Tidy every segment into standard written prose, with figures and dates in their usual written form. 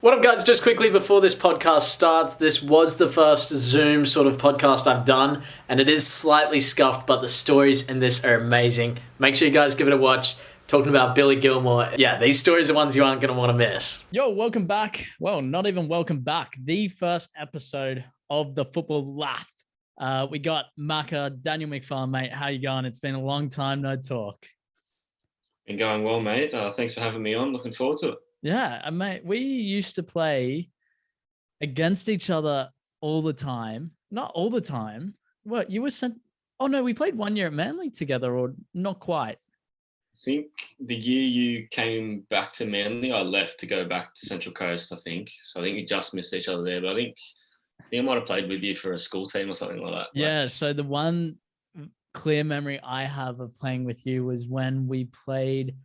What up, guys? Just quickly before this podcast starts, this was the first Zoom sort of podcast I've done, and it is slightly scuffed, but the stories in this are amazing. Make sure you guys give it a watch. Talking about Billy Gilmour. Yeah, these stories are ones you aren't going to want to miss. Yo, welcome back. Well, not even welcome back. The first episode of the Football Laff. We got Maka, Daniel McFarlane, mate. How you going? It's been a long time no talk. Been going well, mate. Thanks for having me on. Looking forward to it. Yeah, mate, we used to play against each other all the time. Not all the time. What, you were sent... Oh, no, we played 1 year at Manly together, or not quite. I think the year you came back to Manly, I left to go back to Central Coast, I think. So I think we just missed each other there. But I think I might have played with you for a school team or something like that. Yeah, so the one clear memory I have of playing with you was when we played...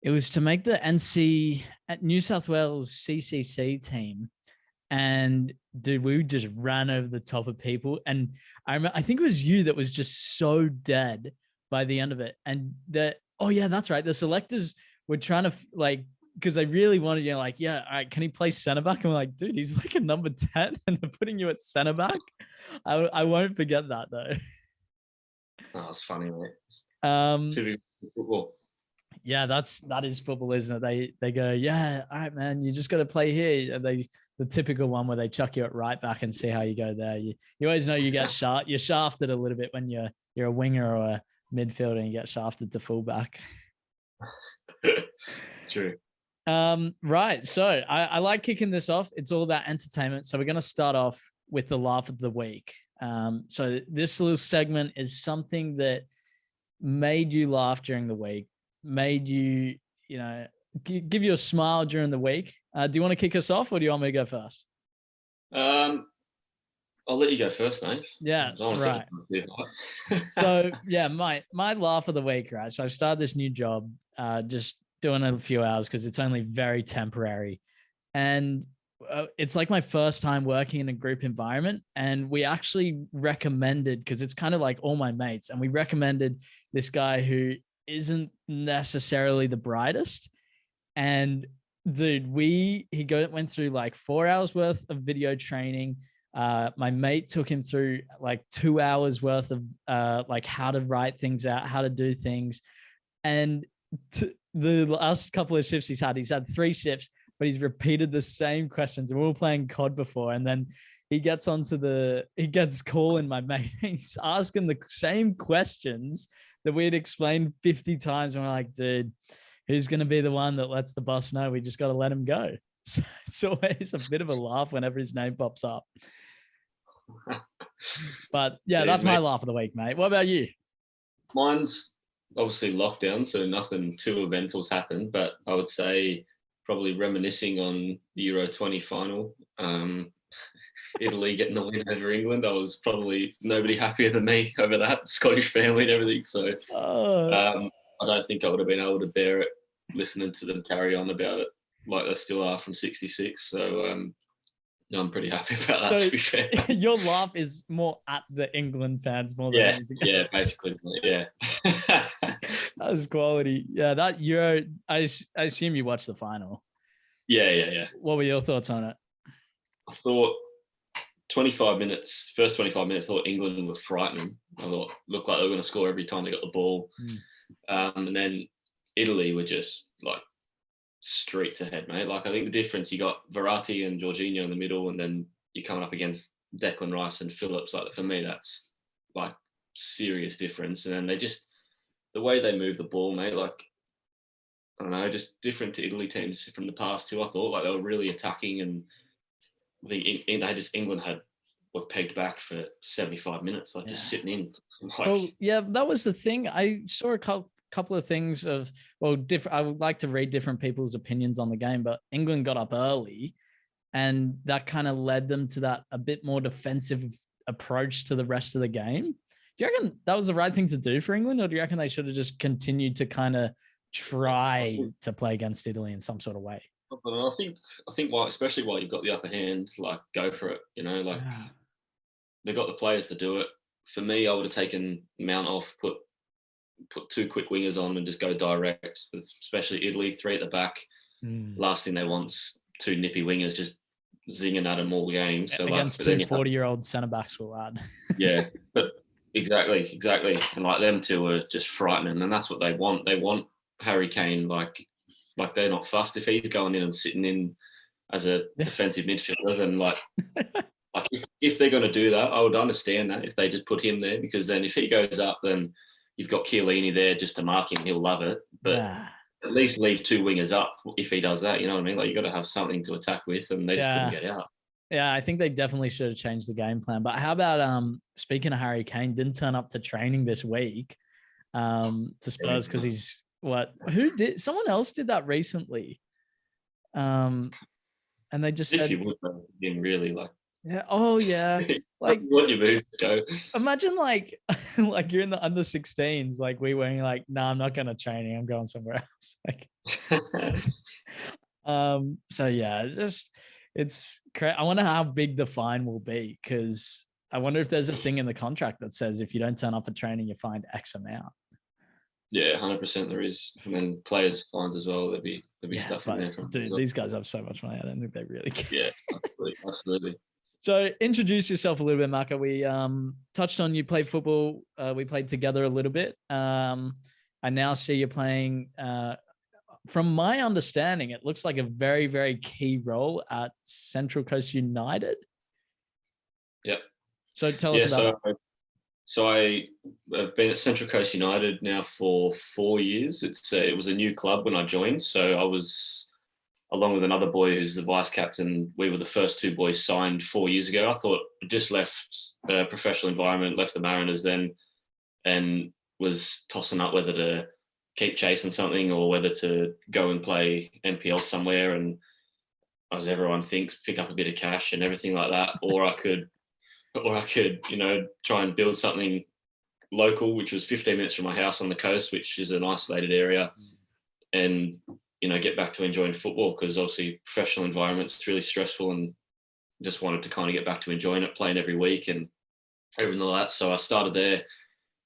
It was to make the NC at New South Wales CCC team. And dude, we just ran over the top of people. And I think it was you that was just so dead by the end of it. And oh yeah, that's right. The selectors were trying to because they really wanted you, all right, can he play centre back? And we're like, dude, he's like a number 10 and they're putting you at centre back. I won't forget that though. Oh, it's funny, mate. To be football. Yeah, that is football, isn't it? They go, yeah, all right, man, you just got to play here. And the typical one where they chuck you at right back and see how you go there. You always know you get you're shafted a little bit when you're a winger or a midfielder and you get shafted to fullback. True. Right. So I like kicking this off. It's all about entertainment. So we're going to start off with the laugh of the week. So this little segment is something that made you laugh during the week, made you, give you a smile during the week. Do you want to kick us off or do you want me to go first? I'll let you go first, mate. Yeah, right. So yeah, my laugh of the week, right? So I've started this new job, just doing a few hours because it's only very temporary. And it's like my first time working in a group environment. And we actually recommended, because it's kind of like all my mates, and we recommended this guy who isn't necessarily the brightest. And dude, went through like 4 hours worth of video training. My mate took him through like 2 hours worth of how to write things out, how to do things. And the last couple of shifts he's had 3 shifts, but he's repeated the same questions. And we were playing COD before, and then he gets calling my mate. He's asking the same questions that we had explained 50 times. And we're like, dude, who's going to be the one that lets the boss know we just got to let him go? So it's always a bit of a laugh whenever his name pops up. But yeah, that's my laugh of the week, mate. What about you? Mine's obviously lockdown, so nothing too eventful's happened, but I would say probably reminiscing on the Euro 20 final. Italy getting the win over England. I was probably nobody happier than me over that, Scottish family and everything. So I don't think I would have been able to bear it listening to them carry on about it like they still are from 66. So I'm pretty happy about that, to be fair. Your laugh is more at the England fans more than anything else. Yeah, basically. Yeah. That was quality. Yeah, that Euro, I assume you watched the final. Yeah. What were your thoughts on it? I thought first 25 minutes, I thought England were frightening. I thought looked like they were going to score every time they got the ball. And then Italy were just like streets ahead, mate. Like I think the difference, you got Verratti and Jorginho in the middle, and then you're coming up against Declan Rice and Phillips. Like for me, that's like serious difference. And then the way they move the ball, mate, like I don't know, just different to Italy teams from the past who I thought like they were really attacking, and England were pegged back for 75 minutes, just sitting in. Well, yeah, that was the thing. I saw a couple of things of, I would like to read different people's opinions on the game, but England got up early and that kind of led them to that a bit more defensive approach to the rest of the game. Do you reckon that was the right thing to do for England, or do you reckon they should have just continued to kind of try to play against Italy in some sort of way? But I think why, especially while you've got the upper hand, like go for it. They've got the players to do it. For me, I would have taken Mount off, put 2 quick wingers on, and just go direct. Especially Italy, 3 at the back. Last thing they want's two nippy wingers just zinging at him all game. So against two 40-year-old centre backs, will add. Yeah, but exactly, and like them two are just frightening, and that's what they want. They want Harry Kane like they're not fussed if he's going in and sitting in as a defensive midfielder, then like if they're going to do that, I would understand that if they just put him there, because then if he goes up, then you've got Chiellini there just to mark him. He'll love it, but at least leave two wingers up if he does that. You know what I mean? Like, you got to have something to attack with, and they just couldn't get out. Yeah, I think they definitely should have changed the game plan. But how about speaking of Harry Kane, didn't turn up to training this week to Spurs because he's someone else did that recently. And they just said, if you would him really like. Yeah. Oh yeah. Like what you move go. Imagine like you're in the under 16s, like we were like, nah, I'm not going to training. I'm going somewhere else. Like, so yeah, it's crazy. I wonder how big the fine will be, because I wonder if there's a thing in the contract that says if you don't turn up for training, you're fined X amount. Yeah, 100% there is. And then players fines as well. There'll be stuff in there from. Dude, these guys have so much money. I don't think they really care. Yeah, absolutely. So introduce yourself a little bit, Marco. We touched on you played football. We played together a little bit. I now see you're playing. From my understanding, it looks like a very, very key role at Central Coast United. Yep. So tell us about that. So I've been at Central Coast United now for 4 years. It was a new club when I joined. So I was, along with another boy who's the vice captain, we were the first two boys signed 4 years ago. I thought I just left a professional environment, left the Mariners then, and was tossing up whether to keep chasing something or whether to go and play NPL somewhere and, as everyone thinks, pick up a bit of cash and everything like that. Or I could, try and build something local, which was 15 minutes from my house on the coast, which is an isolated area, and, get back to enjoying football, because obviously professional environment's really stressful, and just wanted to kind of get back to enjoying it, playing every week and everything like that. So I started there.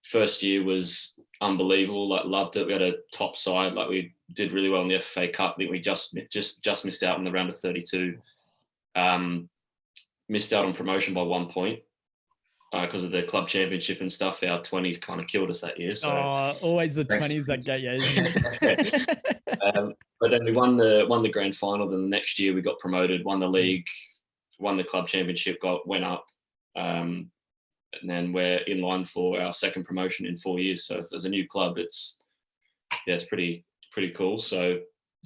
First year was unbelievable. Like, loved it. We had a top side. Like, we did really well in the FA Cup. I think we just missed out in the round of 32. Missed out on promotion by 1 point because of the club championship and stuff. Our 20s kind of killed us that year. So always the 20s that get you, isn't it? But then we won the grand final. Then the next year we got promoted, won the league, won the club championship, went up. And then we're in line for our second promotion in 4 years. So as a new club, it's pretty cool. So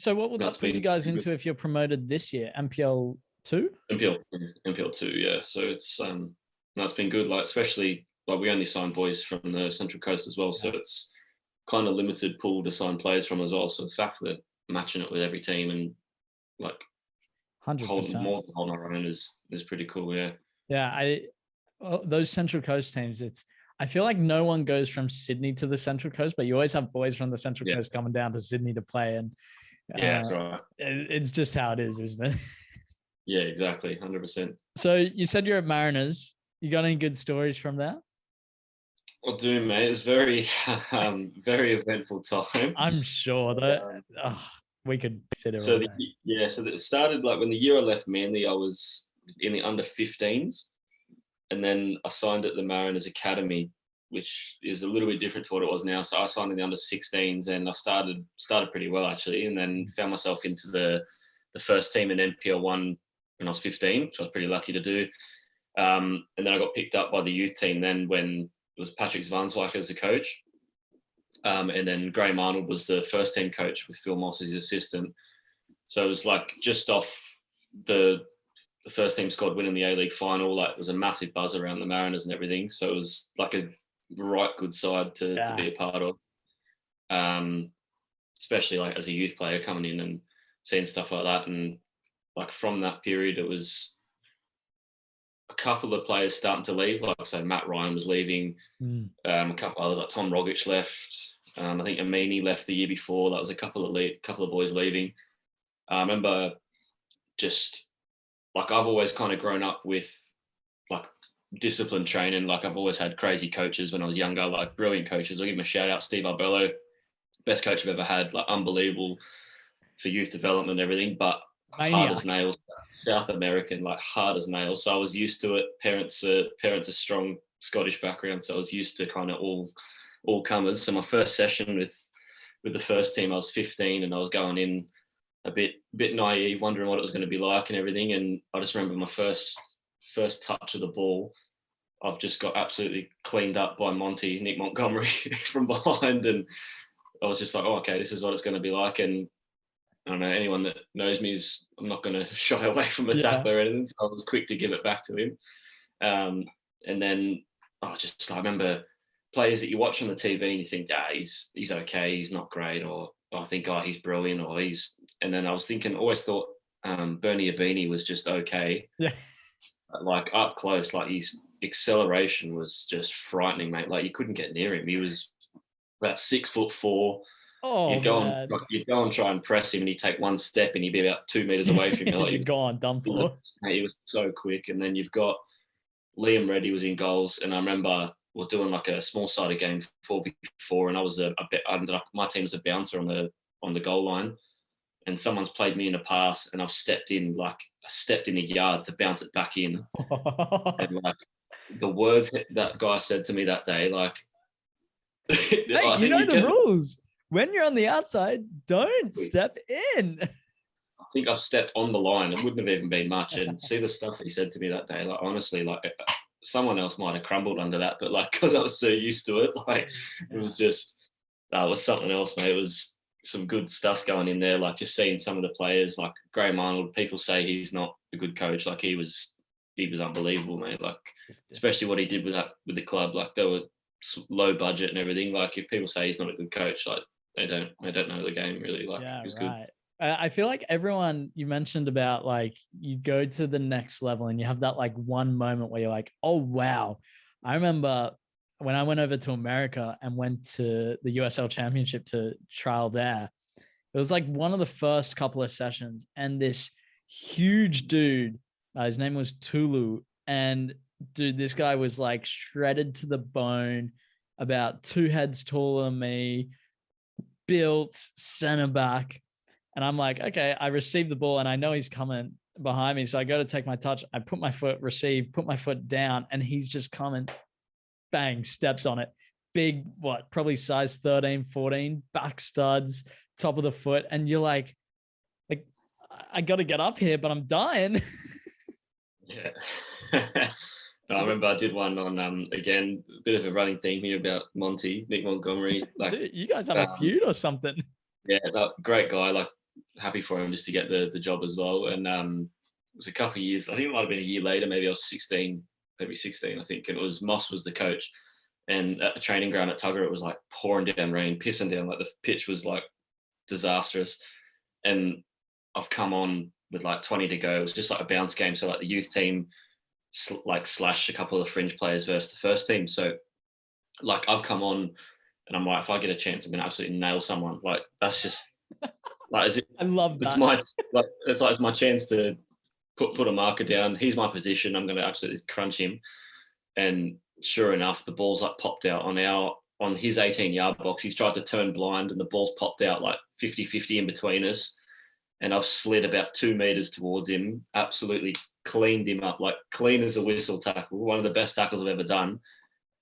what will that put you guys into if you're promoted this year? MPL 2? MPL 2, yeah. So it's that's been good. Like, especially like we only sign boys from the Central Coast as well, so it's kind of limited pool to sign players from as well. So the fact we're matching it with every team and like 100% holding our own is pretty cool. Yeah. Yeah, those Central Coast teams, I feel like no one goes from Sydney to the Central Coast, but you always have boys from the Central Coast coming down to Sydney to play, and that's right. It's just how it is, isn't it? Yeah, exactly, 100%. So you said you're at Mariners. You got any good stories from that? I do, mate. It was very, very eventful time. I'm sure that we could sit so it started like when the year I left Manly, I was in the under 15s. And then I signed at the Mariners Academy, which is a little bit different to what it was now. So I signed in the under 16s, and I started pretty well actually, and then found myself into the first team in NPL 1 when I was 15, which I was pretty lucky to do. And then I got picked up by the youth team then when it was Patrick Zvanswijk as the coach. And then Graham Arnold was the first team coach with Phil Moss as his assistant. So it was like just off the first team squad winning the A-League final. Like, it was a massive buzz around the Mariners and everything. So it was like a right good side to be a part of. Especially like as a youth player coming in and seeing stuff like that. And like from that period, it was a couple of players starting to leave. Like, so Matt Ryan was leaving. A couple others like Tom Rogic left. I think Amini left the year before. That was a couple of boys leaving. I remember just like I've always kind of grown up with like disciplined training. Like, I've always had crazy coaches when I was younger, like brilliant coaches. I'll give him a shout out, Steve Arbello, best coach I've ever had, like unbelievable for youth development and everything. But hard as nails. South American, like hard as nails. So I was used to it. Parents are strong Scottish background, so I was used to kind of all comers. So my first session with the first team, I was 15, and I was going in a bit naive, wondering what it was going to be like and everything. And I just remember my first touch of the ball, I've just got absolutely cleaned up by Nick Montgomery from behind, and I was just like, oh, okay, this is what it's going to be like. And I don't know, anyone that knows me I'm not going to shy away from a tackle or anything. So I was quick to give it back to him. And then I remember players that you watch on the TV and you think, he's okay, he's not great, or I think, he's brilliant, and then I was thinking, always thought Bernie Abini was just okay. Yeah. Like up close, like his acceleration was just frightening, mate. Like you couldn't get near him. He was about 6'4". Oh, you'd go and try and press him, and he'd take one step, and he'd be about 2 meters away from you. Like, you're gone, done for. He was so quick. And then you've got Liam Reddy was in goals, and I remember we're doing like a small-sided game 4v4, and I was my team was a bouncer on the goal line, and someone's played me in a pass, and I've stepped in a yard to bounce it back in, and like the words that guy said to me that day, like, hey, you know the rules. When you're on the outside, don't step in. I think I've stepped on the line. It wouldn't have even been much. And see the stuff he said to me that day, like, honestly, like someone else might have crumbled under that, but like, because I was so used to it, like it was just, it was something else, mate. It was some good stuff going in there. Like just seeing some of the players, like Graham Arnold, people say he's not a good coach. Like he was unbelievable, mate. Like, especially what he did with the club. Like they were low budget and everything. Like if people say he's not a good coach, like they don't know the game really. Like he was good. I feel like everyone, you mentioned about like you go to the next level and you have that like one moment where you're like, oh wow. I remember when I went over to America and went to the USL Championship to trial there, it was like one of the first couple of sessions, and this huge dude, his name was Tulu, and dude, this guy was like shredded to the bone, about 2 heads taller than me, built center back. And I'm like, okay, I received the ball and I know he's coming behind me. So I go to take my touch. I put my foot, put my foot down, and he's just coming, bang, stepped on it. Big, probably size 13, 14, back studs, top of the foot. And you're like, I got to get up here, but I'm dying. Yeah. I remember I did one on, again, a bit of a running theme here about Nick Montgomery. Like, dude, you guys have a feud or something. Yeah, great guy. Like, happy for him just to get the job as well. And it was a couple of years, I think it might have been a year later, maybe I was 16, I think. And it was Moss was the coach. And at the training ground at Tuggerah, it was like pouring down rain, pissing down. Like the pitch was like disastrous. And I've come on with like 20 to go. It was just like a bounce game. So like the youth team slashed a couple of the fringe players versus the first team. So like I've come on and I'm like, if I get a chance, I'm going to absolutely nail someone. Like that's just like, I love that. It's my chance to put a marker down. He's my position. I'm going to absolutely crunch him. And sure enough, the ball's like popped out on his 18-yard box. He's tried to turn blind and the ball's popped out like 50-50 in between us. And I've slid about 2 meters towards him, absolutely cleaned him up, like clean as a whistle tackle. One of the best tackles I've ever done,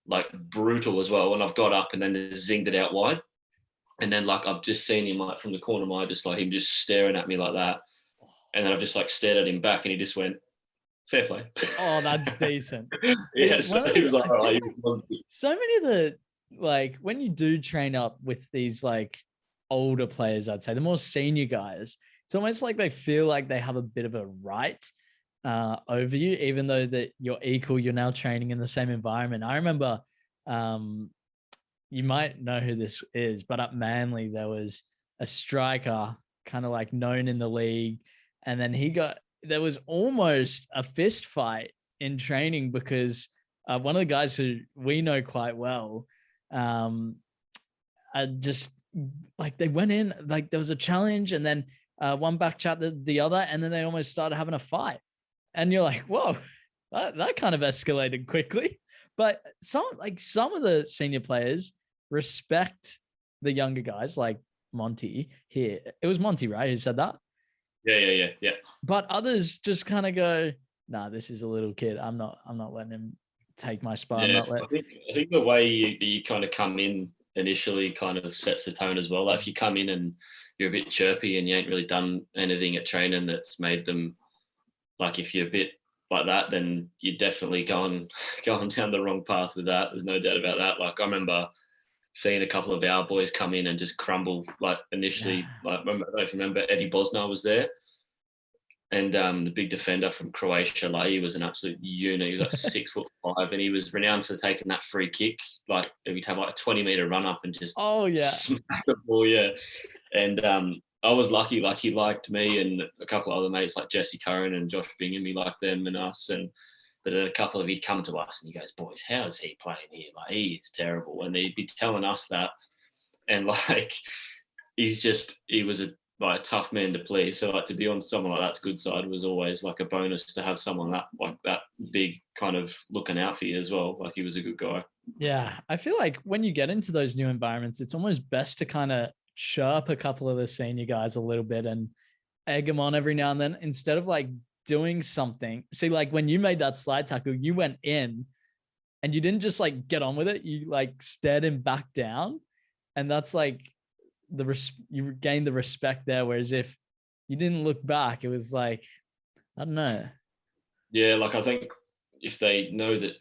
like brutal as well. And I've got up and then just zinged it out wide. And then like I've just seen him like from the corner of my eye, just like him just staring at me like that. And then I've just like stared at him back and he just went, fair play. Oh, that's decent. Yeah, so he was like, all right. So many of the, like, when you do train up with these like older players, I'd say the more senior guys, it's almost like they feel like they have a bit of a right over you, even though that you're equal, you're now training in the same environment. I remember, you might know who this is, but at Manly, there was a striker kind of like known in the league. And then there was almost a fist fight in training because one of the guys who we know quite well, just like they went in, like there was a challenge and then one back chatted the other, and then they almost started having a fight. And you're like, whoa, that kind of escalated quickly. But some of the senior players respect the younger guys, like Monty here. It was Monty, right, who said that? Yeah. But others just kind of go, nah, this is a little kid. I'm not letting him take my spot. Yeah, I think the way you kind of come in initially kind of sets the tone as well. Like if you come in and you're a bit chirpy and you ain't really done anything at training that's made them, like if you're a bit like that, then you're definitely going down the wrong path with that. There's no doubt about that. Like I remember seeing a couple of our boys come in and just crumble. Like initially, like I don't know if you remember Eddie Bosnar was there. And the big defender from Croatia, like he was an absolute unit. He was like 6'5", and he was renowned for taking that free kick. Like he'd have like a 20-meter run up and just smack the ball, And I was lucky, like he liked me and a couple of other mates like Jesse Curran and Josh Bingham. He liked them and us. But a couple of he'd come to us and he goes, "Boys, how is he playing here? Like he is terrible." And he'd be telling us that, and like he was a tough man to please. So like to be on someone like that's good side was always like a bonus to have someone that big kind of looking out for you as well. Like he was a good guy. Yeah. I feel like when you get into those new environments, it's almost best to kind of chirp a couple of the senior guys a little bit and egg them on every now and then instead of like doing something. See, like when you made that slide tackle, you went in and you didn't just like get on with it. You like stared him back down. And that's like, you gained the respect there, whereas if you didn't look back, it was like, I don't know. Yeah, like I think if they know that,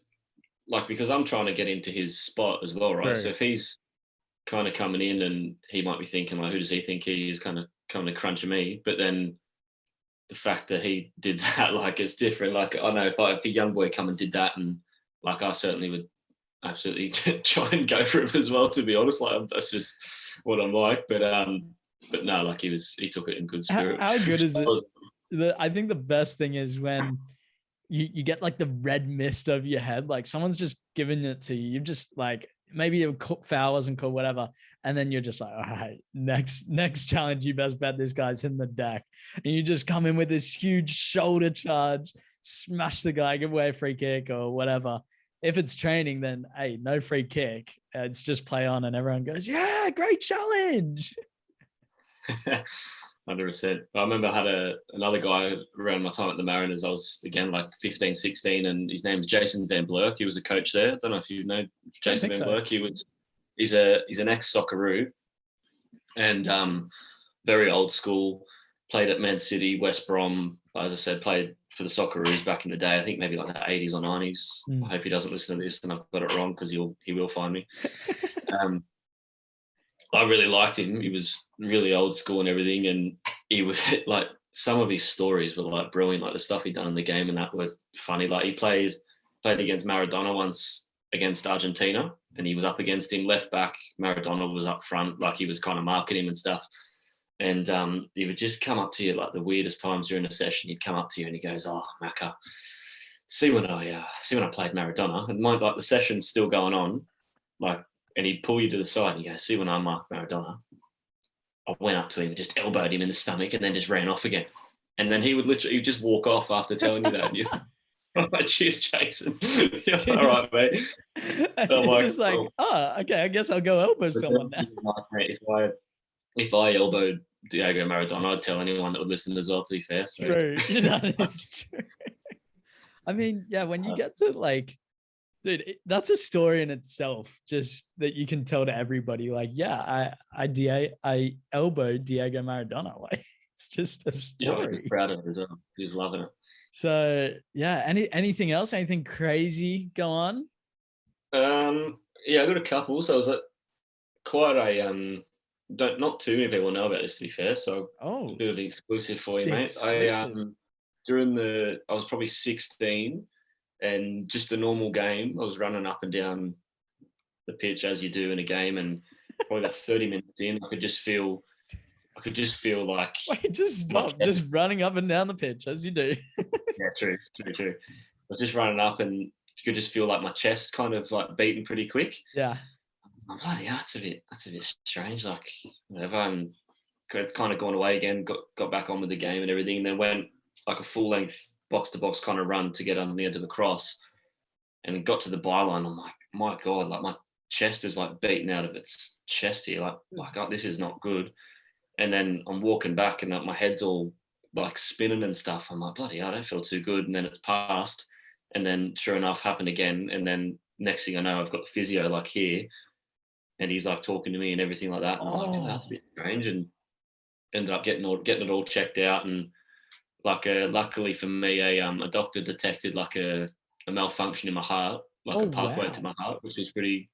like because I'm trying to get into his spot as well, right? Sure. So if he's kind of coming in and he might be thinking like, who does he think he is, kind of coming to crunch me? But then the fact that he did that, like it's different. Like I know if a young boy come and did that, and like I certainly would absolutely try and go for it as well. To be honest, like that's just what I'm like, but no, like he took it in good spirit. How good is it? I think the best thing is when you get like the red mist over your head, like someone's just giving it to you. You just like maybe a foul wasn't called, whatever, and then you're just like, all right, next challenge, you best bet this guy's in the deck, and you just come in with this huge shoulder charge, smash the guy, give away a free kick or whatever. If it's training, then hey, no free kick. It's just play on, and everyone goes, "Yeah, great challenge." 100%. I remember I had another guy around my time at the Mariners. I was again like 15, 16, and his name's Jason Van Blerk. He was a coach there. I don't know if you know Jason Van Blerk. He's an ex-Socceroo, and very old school. Played at Man City, West Brom. As I said, played for the Socceroos back in the day. I think maybe like the 80s or 90s. I hope he doesn't listen to this and I've got it wrong because he will find me. I really liked him. He was really old school and everything, and he would like some of his stories were like brilliant, like the stuff he'd done in the game, and that was funny. Like he played against Maradona once against Argentina, and he was up against him left back. Maradona was up front, like he was kind of marking him and stuff. And he would just come up to you like the weirdest times during a session. He'd come up to you and he goes, "Oh, Macca, see when I played Maradona." And mind, like the session's still going on, like, and he'd pull you to the side and he goes, "See when I marked Maradona, I went up to him, just elbowed him in the stomach, and then just ran off again." And then he would just walk off after telling you that. And I'm like, "Cheers, Jason." All right, mate. I'm like, just like, oh, okay, I guess I'll go elbow someone now. Mate, if I elbowed Diego Maradona, I'd tell anyone that would listen as well, to be fair. So. True. That is true. I mean, yeah, when you get to like, dude, that's a story in itself, just that you can tell to everybody. Like, yeah, I elbowed Diego Maradona. Like, it's just a story. Yeah, I'm proud of it as well. He was loving it. So yeah, anything else? Anything crazy go on? Yeah, I got a couple. So I was at quite a not too many people know about this, to be fair. So a bit of an exclusive for you, mate. I was probably 16, and just a normal game. I was running up and down the pitch as you do in a game, and probably about 30 minutes in, I could just feel like. Wait, just stop. Just running up and down the pitch as you do. Yeah, true. I was just running up, and you could just feel like my chest kind of like beating pretty quick. Yeah. I'm bloody hell, that's a bit strange. Like whatever, and it's kind of gone away again. Got back on with the game and everything, and then went like a full length box to box kind of run to get on the end of the cross, and got to the byline. I'm like, my God, like my chest is like beaten out of its chest here. Like oh, this is not good. And then I'm walking back, and my head's all like spinning and stuff. I'm like, bloody hell, I don't feel too good. And then it's passed. And then sure enough, happened again. And then next thing I know, I've got the physio like here, and he's like talking to me and everything like that. And I'm like, oh, that's a bit strange. And ended up getting it all checked out. And like luckily for me, a doctor detected like a malfunction in my heart, like a pathway to my heart, which is pretty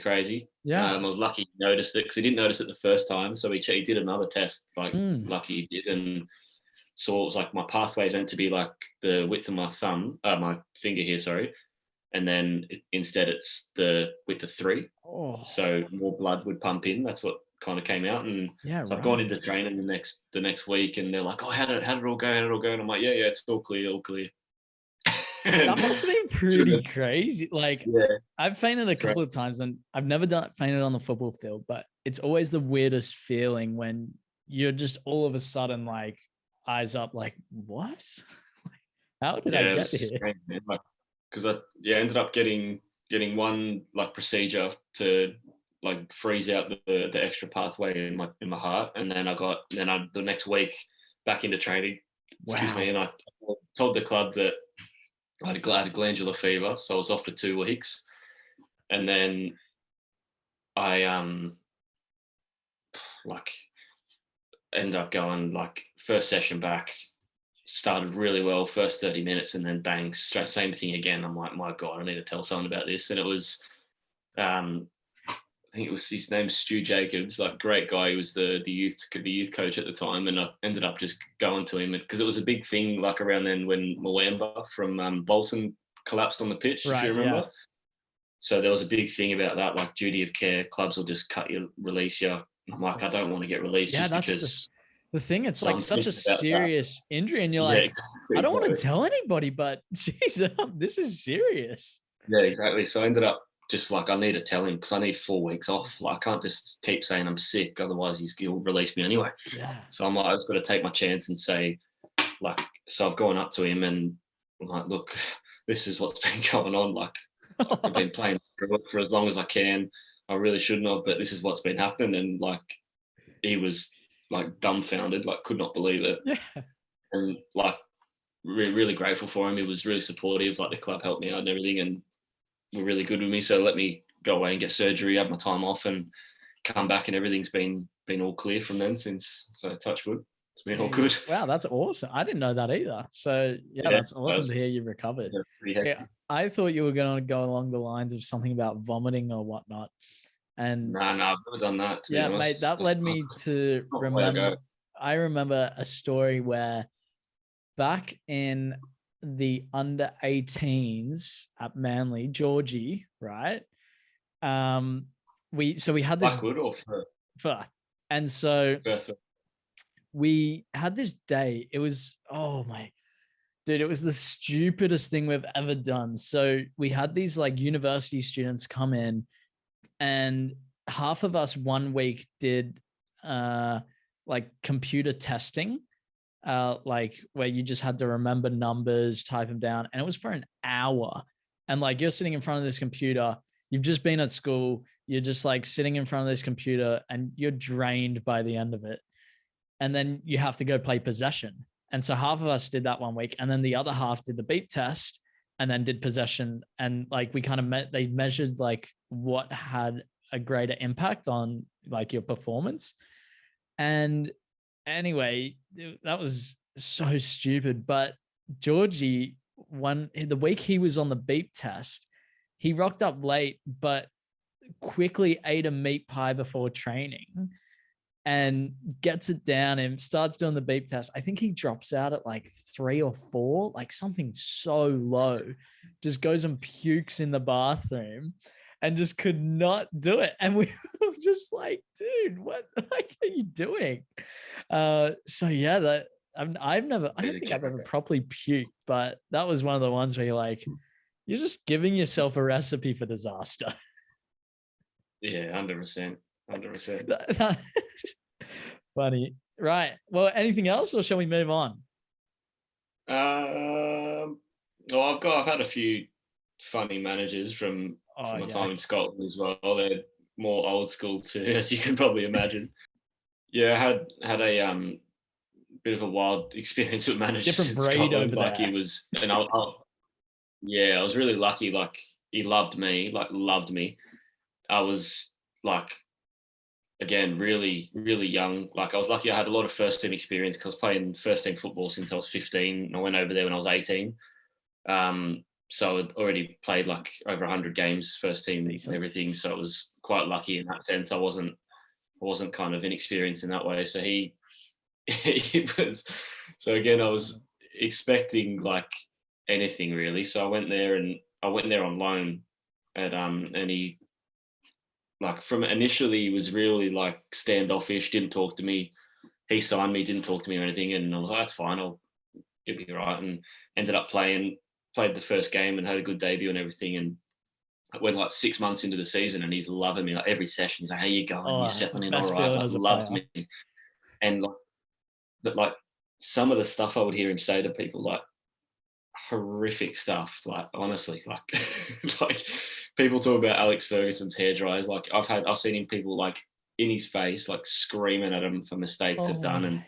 crazy. Yeah. I was lucky he noticed it, because he didn't notice it the first time. So he did another test, like lucky he did, and saw it was like my pathway is meant to be like the width of my thumb, my finger here, sorry. And then instead it's the width of 3. So more blood would pump in. That's what kind of came out. And so I've gone into training the next week, and they're like, oh, how did it all go? How did it all go? And I'm like, yeah, it's all clear. That must have been pretty crazy. Like, I've fainted a couple of times, and I've never fainted on the football field, but it's always the weirdest feeling when you're just all of a sudden like eyes up, like, what? How did I get here? Because I ended up getting one like procedure to like freeze out the extra pathway in my heart, and then the next week back into training. Excuse me, and I told the club that I had glandular fever, so I was off for 2 weeks, and then I like ended up going like first session back, started really well, first 30 minutes, and then bang, straight same thing again. I'm like, my God, I need to tell someone about this. And it was, I think it was, his name's Stu Jacobs, like great guy. He was the youth coach at the time, and I ended up just going to him because it was a big thing like around then when Mwamba from Bolton collapsed on the pitch, if you remember. Yeah. So there was a big thing about that, like duty of care. Clubs will just cut you, release you. I'm like, I don't want to get released just because. The thing, it's like such a serious injury, and you're like, exactly, I don't want to tell anybody, but geez, this is serious. Yeah, exactly. So I ended up just like, I need to tell him because I need 4 weeks off. Like, I can't just keep saying I'm sick, otherwise he'll release me anyway. Yeah. So I'm like, I've got to take my chance and say, like, so I've gone up to him and I'm like, look, this is what's been going on. Like, I've been playing for as long as I can. I really shouldn't have, but this is what's been happening. And like, he was like dumbfounded, like could not believe it. Yeah. And like really grateful for him. He was really supportive. Like the club helped me out and everything, and were really good with me. So let me go away and get surgery, have my time off, and come back, and everything's been all clear from then since. So touch wood, it's been all good. Wow, that's awesome. I didn't know that either. So yeah, that's awesome to hear you recovered. Yeah, I thought you were going to go along the lines of something about vomiting or whatnot. And no, I've never done that. Yeah, mate, that led me to remember. I remember a story where back in the under 18s at Manly, Georgie, right? We had this Blackwood or Firth. And so Firth. We had this day. It was, oh my dude, it was the stupidest thing we've ever done. So we had these like university students come in, and half of us 1 week did like computer testing, like where you just had to remember numbers, type them down. And it was for an hour. And like, you're sitting in front of this computer, you've just been at school, you're just like sitting in front of this computer and you're drained by the end of it. And then you have to go play possession. And so half of us did that 1 week. And then the other half did the beep test and then did possession. And like, we kind of they measured like what had a greater impact on like your performance. And anyway, that was so stupid. But Georgie, the week he was on the beep test, he rocked up late, but quickly ate a meat pie before training and gets it down and starts doing the beep test. I think he drops out at like 3 or 4, like something so low, just goes and pukes in the bathroom and just could not do it. And we were just like, dude, what the heck are you doing? So yeah, I don't think I've ever properly puked, but that was one of the ones where you're like, you're just giving yourself a recipe for disaster. Yeah, 100%. 100%. Funny. Right. Well, anything else, or shall we move on? Well, I've had a few funny managers from my time in Scotland as well. They're more old school too, as you can probably imagine. Yeah, I had a bit of a wild experience with managers Different in breed Scotland. over Like there. he was, and I was really lucky. Like he loved me, like loved me. I was like, again, really, really young. Like I was lucky I had a lot of first team experience because I was playing first team football since I was 15. And I went over there when I was 18. So I'd already played like over 100 games first team and everything. So I was quite lucky in that sense. I wasn't kind of inexperienced in that way. So he was, so again, I was expecting like anything really. So I went there on loan and he, like from initially he was really like standoffish, didn't talk to me. He signed me, didn't talk to me or anything. And I was like, that's fine, it'll be all right. And ended up played the first game and had a good debut and everything. And I went like 6 months into the season and he's loving me. Like every session, he's like, how you going? You're settling in all right. Like, loved me. And like some of the stuff I would hear him say to people, like horrific stuff. Like honestly, like like people talk about Alex Ferguson's hair dryers. Like I've seen him people like in his face, like screaming at him for mistakes they've done. And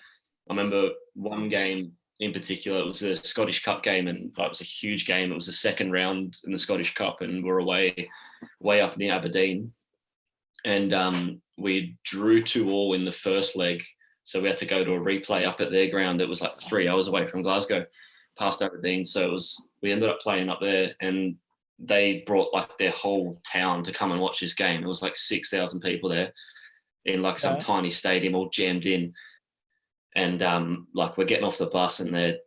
I remember one game in particular, it was a Scottish Cup game, and it was a huge game. It was the second round in the Scottish Cup, and we're away way up near Aberdeen. And we drew 2-2 in the first leg. So we had to go to a replay up at their ground. It was like 3 hours away from Glasgow, past Aberdeen. So we ended up playing up there, and they brought like their whole town to come and watch this game. It was like 6,000 people there in like some tiny stadium all jammed in. And like we're getting off the bus and they're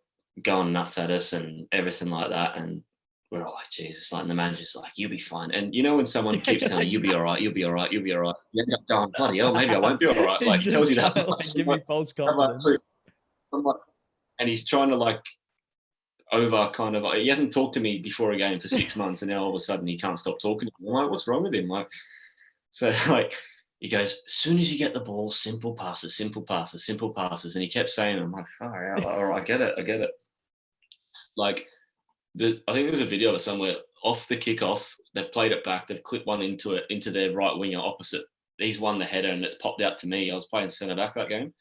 going nuts at us and everything like that. And we're all like, Jesus, like, and the manager's like, you'll be fine. And you know, when someone keeps telling you, you'll be all right, you'll be all right, you'll be all right, you end up going, bloody hell, maybe I won't be all right. Like, he tells you that. Like, give me false confidence. And he's trying to like over kind of, he hasn't talked to me before a game for 6 months. And now all of a sudden he can't stop talking to me. I'm like, what's wrong with him? Like, so like, he goes, as soon as you get the ball, simple passes, simple passes, simple passes. And he kept saying, I'm like, far out. All right, I get it. Like, I think there's a video of it somewhere off the kickoff. They've played it back. They've clipped one into their right winger opposite. He's won the header and it's popped out to me. I was playing centre back that game.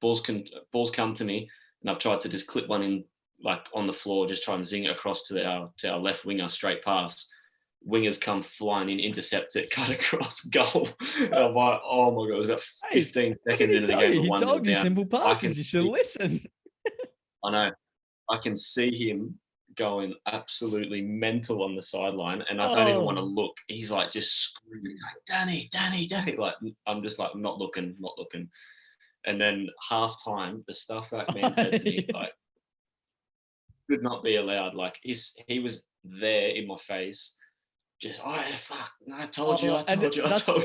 Balls come to me, and I've tried to just clip one in like on the floor, just try and zing it across to our left winger, straight pass. Wingers come flying in, intercept it, cut across, goal. And I'm like, oh my God, it was about 15 seconds into the game. He told you simple passes, you should listen. I know. I can see him going absolutely mental on the sideline, and I don't even want to look. He's like just screaming, like, Danny. Like, I'm just like, I'm not looking. And then half time, the stuff that man said to me, like, could not be allowed. Like, he was there in my face. Just, fuck, I told you. What did I tell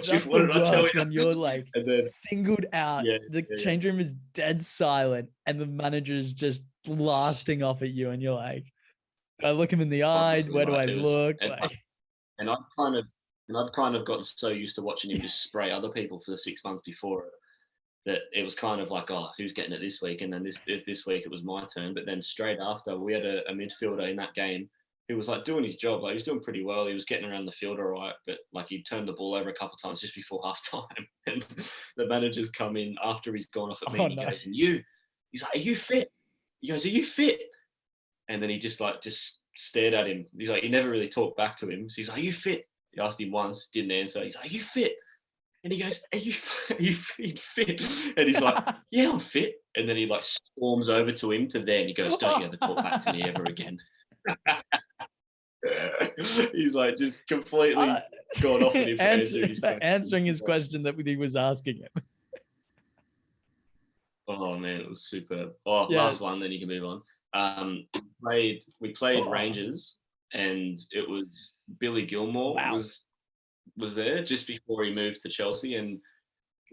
you? When you're like singled out, the change room is dead silent and the manager is just blasting off at you, and you're like, I look him in the eye, where do I look? And I'd kind of gotten so used to watching him just spray other people for the 6 months before it, that it was kind of like, oh, who's getting it this week? And then this week it was my turn. But then straight after, we had a midfielder in that game who was like doing his job. Like, he was doing pretty well. He was getting around the field all right, but like he turned the ball over a couple of times just before half time. And the managers come in after he's gone off at me, and he goes, he's like, are you fit? He goes, are you fit? And then he just stared at him. He's like, he never really talked back to him. So he's like, are you fit? He asked him once, didn't answer. He's like, are you fit? And he goes, are you fit? And he's like, yeah, I'm fit. And then he like storms over to him to there, and he goes, don't you ever talk back to me ever again. He's like just completely gone off at him answering his question that he was asking him. Oh man, it was superb. Last one, then you can move on. We played Rangers, and it was Billy Gilmour was there just before he moved to Chelsea, and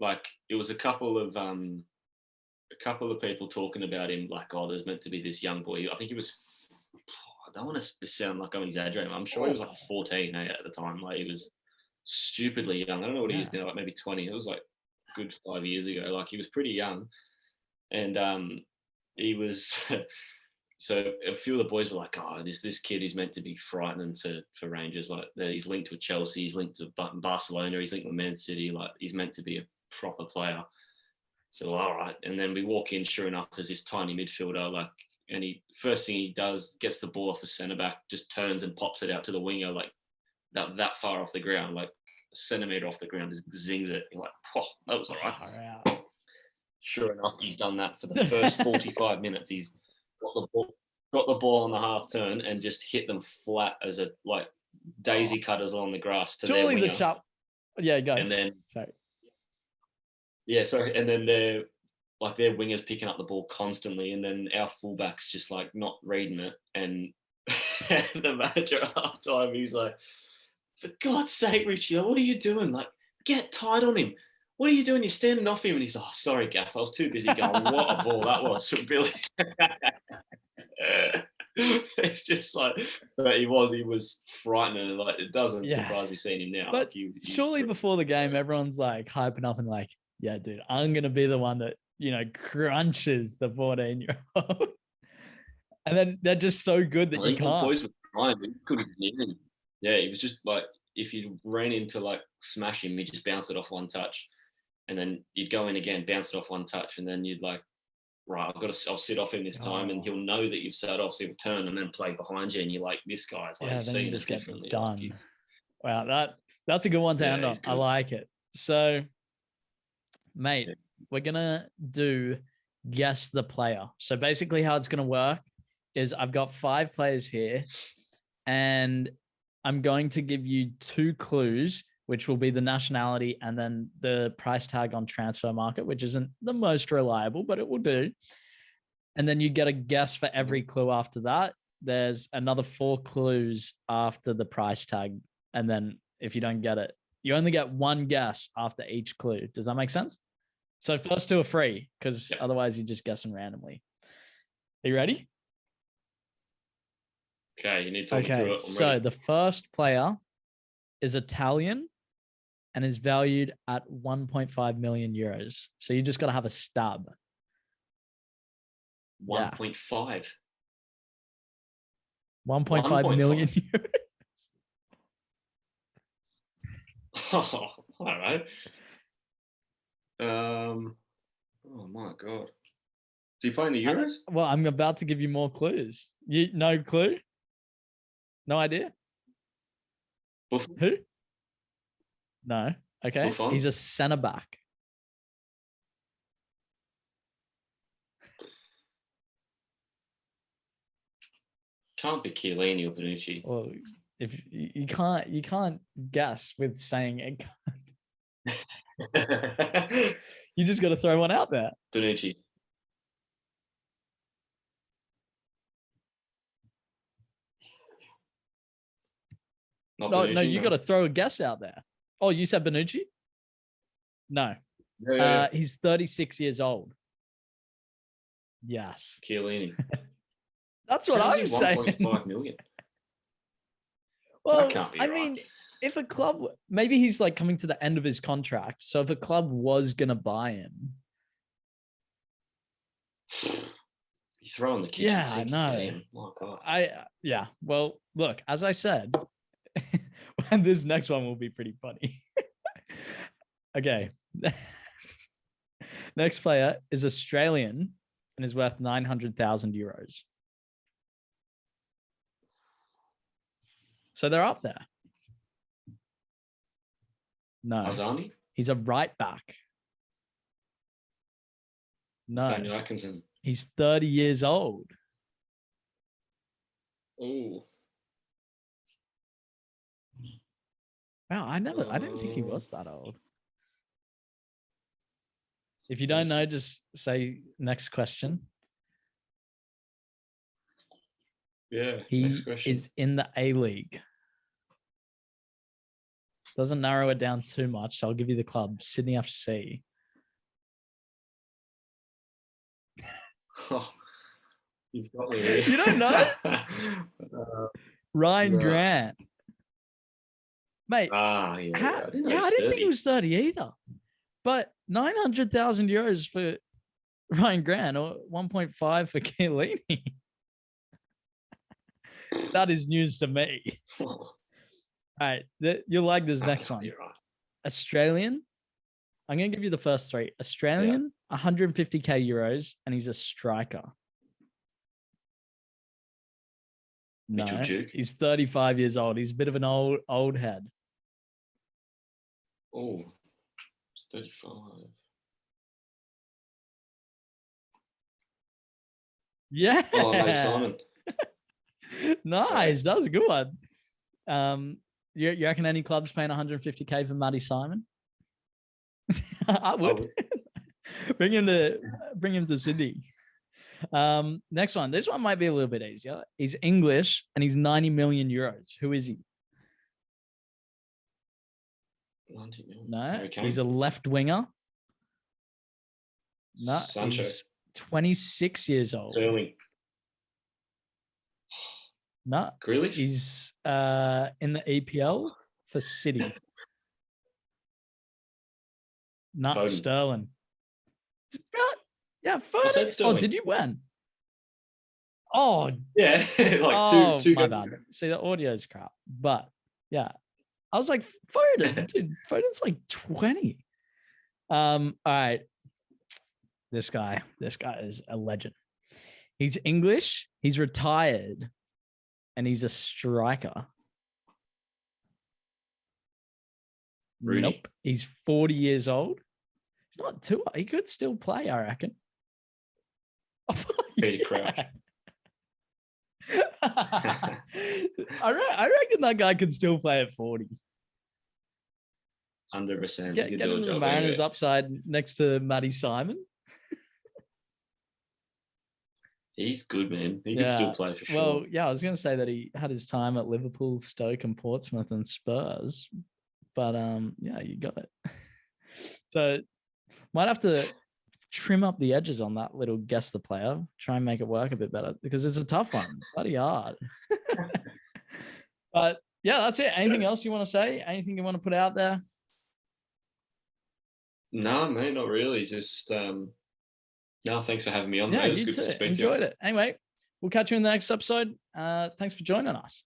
like it was a couple of people talking about him, like, oh, there's meant to be this young boy. I think he was, I don't want to sound like I'm exaggerating. I'm sure he was like 14 at the time. Like, he was stupidly young. I don't know what he is now, like maybe 20. It was like a good 5 years ago. Like, he was pretty young. And he was, so a few of the boys were like, oh, this kid is meant to be frightening for Rangers. Like, he's linked with Chelsea, he's linked to Barcelona, he's linked with Man City. Like, he's meant to be a proper player. So all right, and then we walk in. Sure enough, there's this tiny midfielder, like, and first thing he does, gets the ball off a centre back, just turns and pops it out to the winger, like that far off the ground, like a centimetre off the ground, just zings it. You're like, oh, that was all right. Sure enough, he's done that for the first 45 minutes. He's got the ball on the half turn and just hit them flat as a like daisy cutters along the grass to their winger. Yeah, go. And then sorry. Yeah, sorry. And then their wingers picking up the ball constantly, and then our fullbacks just like not reading it. And the manager at half time, he was like, "For God's sake, Richie, what are you doing? Like, get tight on him. What are you doing? You're standing off him." And he's like, "Oh, sorry, Gaff, I was too busy going." What a ball that was from Billy. It's just like, but he was frightening, and like it doesn't surprise me seeing him now. But like, surely before the game, everyone's like hyping up and like, yeah, dude, I'm gonna be the one that, you know, crunches the 14-year-old. And then they're just so good that you can't. Boys were trying, but you couldn't hear him. Yeah, he was just like, if you ran into like smash him, he'd just bounce it off one touch, and then you'd go in again, bounce it off one touch, and then you'd like, right, I'll sit off him this time, and he'll know that you've sat off, so he'll turn and then play behind you, and you're like, this guy's like seeing it differently. Done. Like wow, that's a good one to end on. I like it. So, mate, we're gonna do guess the player. So basically, how it's gonna work is I've got 5 players here, and I'm going to give you 2 clues, which will be the nationality and then the price tag on transfer market, which isn't the most reliable, but it will do. And then you get a guess for every clue after that. There's another 4 clues after the price tag. And then if you don't get it, you only get 1 guess after each clue. Does that make sense? So first 2 are free, because otherwise you're just guessing randomly. Are you ready? Okay, you need to talk me through it. So the first player is Italian and is valued at 1.5 million euros. So you just got to have a stab. 1.5. 1.5 million euros. Oh, all right. Oh my God. Do you play in the Euros? Well, I'm about to give you more clues. No clue? No idea? Buffon? Who? No. Okay. Buffon? He's a centre back. Can't be Chiellini or Bonucci. Well, if you can't guess with saying it. You just got to throw one out there. Bonucci. No, you got to throw a guess out there. Oh, you said Bonucci? No. Yeah. He's 36 years old. Yes. Chiellini. That's what I'm saying. 1.5 million. Well, that can't be right. mean, if a club, maybe he's like coming to the end of his contract. So if a club was going to buy him. You throw in the kitchen sink. Yeah, I know. Oh, God. Well, look, as I said, and this next one will be pretty funny. Okay. Next player is Australian and is worth 900,000 euros. So they're up there. No. Azani? He's a right back. No. Daniel Atkinson. He's 30 years old. Oh. Wow, I didn't think he was that old. If you don't know, just say next question. Yeah, he is in the A-League. Doesn't narrow it down too much. So I'll give you the club, Sydney FC. Oh, you've got me here. You don't know? Ryan Grant. Mate. I didn't think he was 30 either. But 900,000 euros for Ryan Grant or 1.5 for Chiellini. That is news to me. All right. You'll like this next one. Right. Australian I'm going to give you the first three. Australian, 150k euros, and he's a striker. Mitchell No, Duke. he's 35 years old. He's a bit of an old head. Oh, 35. Yeah. Oh, Matty Simon. Nice. That was a good one. You reckon any club's paying 150k for Matty Simon? I would. bring him to Sydney. Next one. This one might be a little bit easier. He's English and he's 90 million euros. Who is he? 90 million. No, Okay. he's a left winger. No, Sancho. he's 26 years old. Sterling. No, Grealish? he's in the EPL for City. Not Foden. Sterling. Yeah, I said Foden. Sterling. Oh, did you win? Oh, Yeah, like two. My bad. See, the audio's crap. But yeah, I was like, Foden, dude, Foden's like 20. All right. This guy is a legend. He's English, he's retired, and he's a striker. Rooney. Nope. He's 40 years old. He's not too. He could still play, I reckon. Peter Crouch. I reckon that guy can still play at 40. 100%. Get him the Mariners upside next to Matty Simon. He's good, man. He can still play for sure. Well, yeah, I was going to say that he had his time at Liverpool, Stoke, and Portsmouth and Spurs, but yeah, you got it. So might have to trim up the edges on that little guess the player, try and make it work a bit better because it's a tough one. Bloody hard. But yeah, that's it. Anything else you want to say? Anything you want to put out there? No, mate, not really. Just no, thanks for having me on. Yeah, mate. It was you good too. to speak Enjoyed to you. it. Anyway, we'll catch you in the next episode. Thanks for joining us.